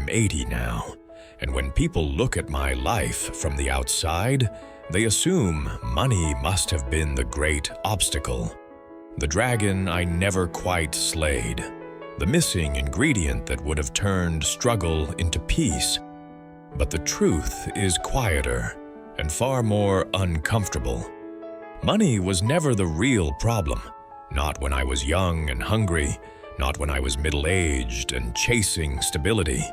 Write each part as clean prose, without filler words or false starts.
I'm 80 now, and when people look at my life from the outside, they assume money must have been the great obstacle, the dragon I never quite slayed, the missing ingredient that would have turned struggle into peace. But the truth is quieter and far more uncomfortable. Money was never the real problem, not when I was young and hungry, not when I was middle-aged and chasing stability,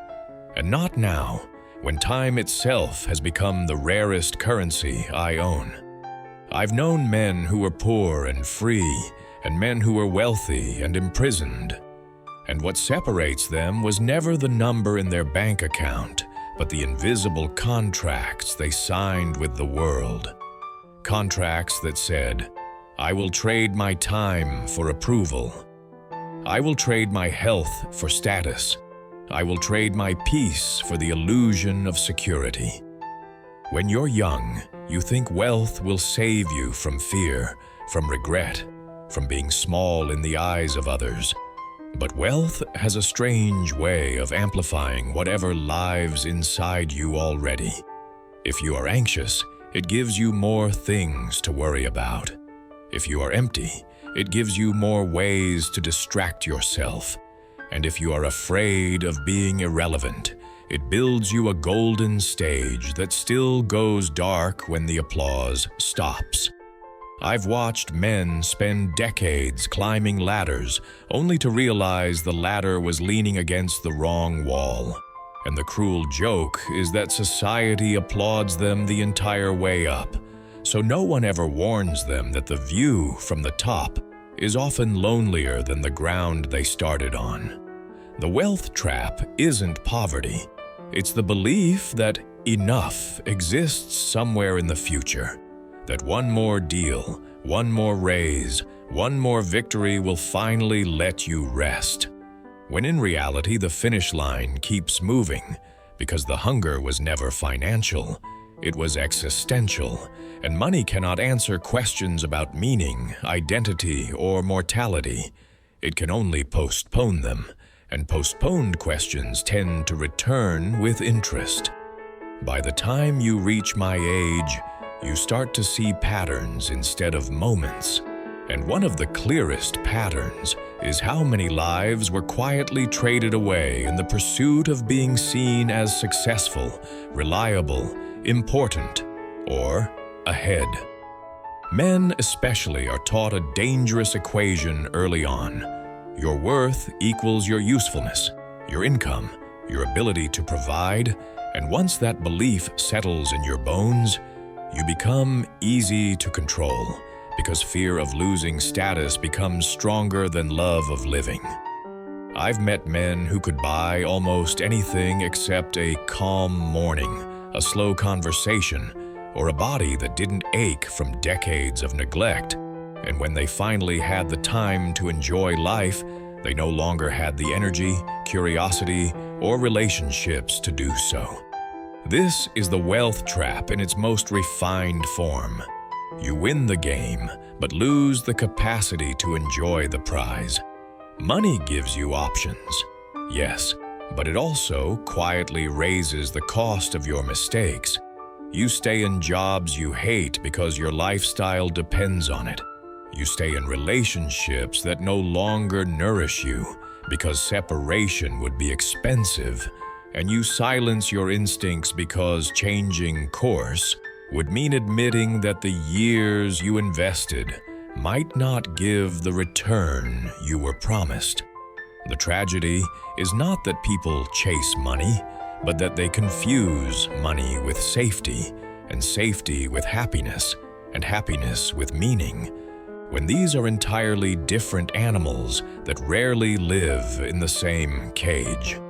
and not now, when time itself has become the rarest currency I own. I've known men who were poor and free, and men who were wealthy and imprisoned. And what separates them was never the number in their bank account, but the invisible contracts they signed with the world. Contracts that said, I will trade my time for approval. I will trade my health for status. I will trade my peace for the illusion of security. When you're young, you think wealth will save you from fear, from regret, from being small in the eyes of others. But wealth has a strange way of amplifying whatever lives inside you already. If you are anxious, it gives you more things to worry about. If you are empty, it gives you more ways to distract yourself. And if you are afraid of being irrelevant, it builds you a golden stage that still goes dark when the applause stops. I've watched men spend decades climbing ladders only to realize the ladder was leaning against the wrong wall. And the cruel joke is that society applauds them the entire way up, so no one ever warns them that the view from the top is often lonelier than the ground they started on. The wealth trap isn't poverty. It's the belief that enough exists somewhere in the future, that one more deal, one more raise, one more victory will finally let you rest. When in reality, the finish line keeps moving because the hunger was never financial, it was existential, and money cannot answer questions about meaning, identity, or mortality. It can only postpone them, and postponed questions tend to return with interest. By the time you reach my age, you start to see patterns instead of moments. And one of the clearest patterns is how many lives were quietly traded away in the pursuit of being seen as successful, reliable, important, or ahead. Men especially are taught a dangerous equation early on. Your worth equals your usefulness, your income, your ability to provide, and once that belief settles in your bones, you become easy to control because fear of losing status becomes stronger than love of living. I've met men who could buy almost anything except a calm morning, a slow conversation, or a body that didn't ache from decades of neglect. And when they finally had the time to enjoy life, they no longer had the energy, curiosity, or relationships to do so. This is the wealth trap in its most refined form. You win the game, but lose the capacity to enjoy the prize. Money gives you options, yes, but it also quietly raises the cost of your mistakes. You stay in jobs you hate because your lifestyle depends on it. You stay in relationships that no longer nourish you because separation would be expensive. And you silence your instincts because changing course would mean admitting that the years you invested might not give the return you were promised. The tragedy is not that people chase money, but that they confuse money with safety, and safety with happiness, and happiness with meaning, when these are entirely different animals that rarely live in the same cage.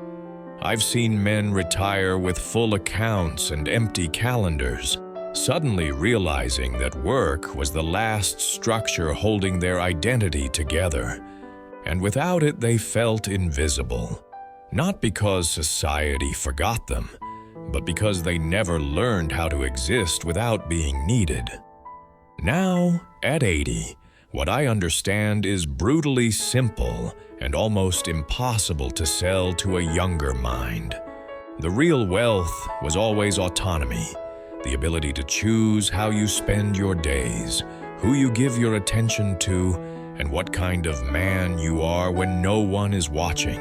I've seen men retire with full accounts and empty calendars, suddenly realizing that work was the last structure holding their identity together, and without it they felt invisible, not because society forgot them, but because they never learned how to exist without being needed. Now, at 80, what I understand is brutally simple and almost impossible to sell to a younger mind. The real wealth was always autonomy, the ability to choose how you spend your days, who you give your attention to, and what kind of man you are when no one is watching.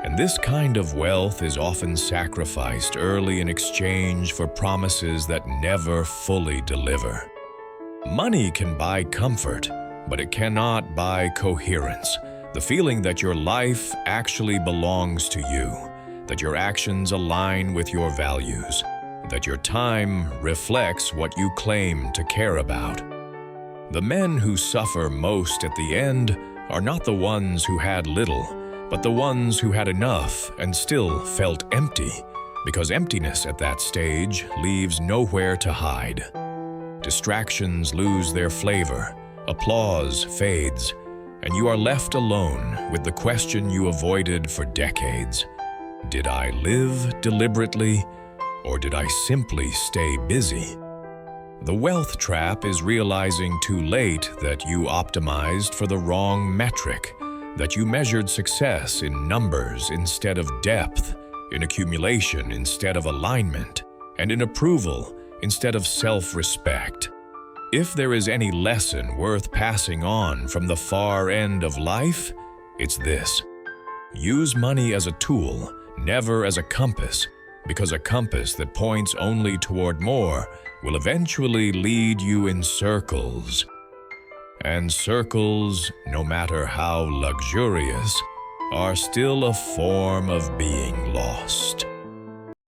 And this kind of wealth is often sacrificed early in exchange for promises that never fully deliver. Money can buy comfort, but it cannot buy coherence, the feeling that your life actually belongs to you, that your actions align with your values, that your time reflects what you claim to care about. The men who suffer most at the end are not the ones who had little, but the ones who had enough and still felt empty, because emptiness at that stage leaves nowhere to hide. Distractions lose their flavor, applause fades, and you are left alone with the question you avoided for decades. Did I live deliberately, or did I simply stay busy? The wealth trap is realizing too late that you optimized for the wrong metric, that you measured success in numbers instead of depth, in accumulation instead of alignment, and in approval instead of self-respect. If there is any lesson worth passing on from the far end of life, it's this: use money as a tool, never as a compass, because a compass that points only toward more will eventually lead you in circles. And circles, no matter how luxurious, are still a form of being lost.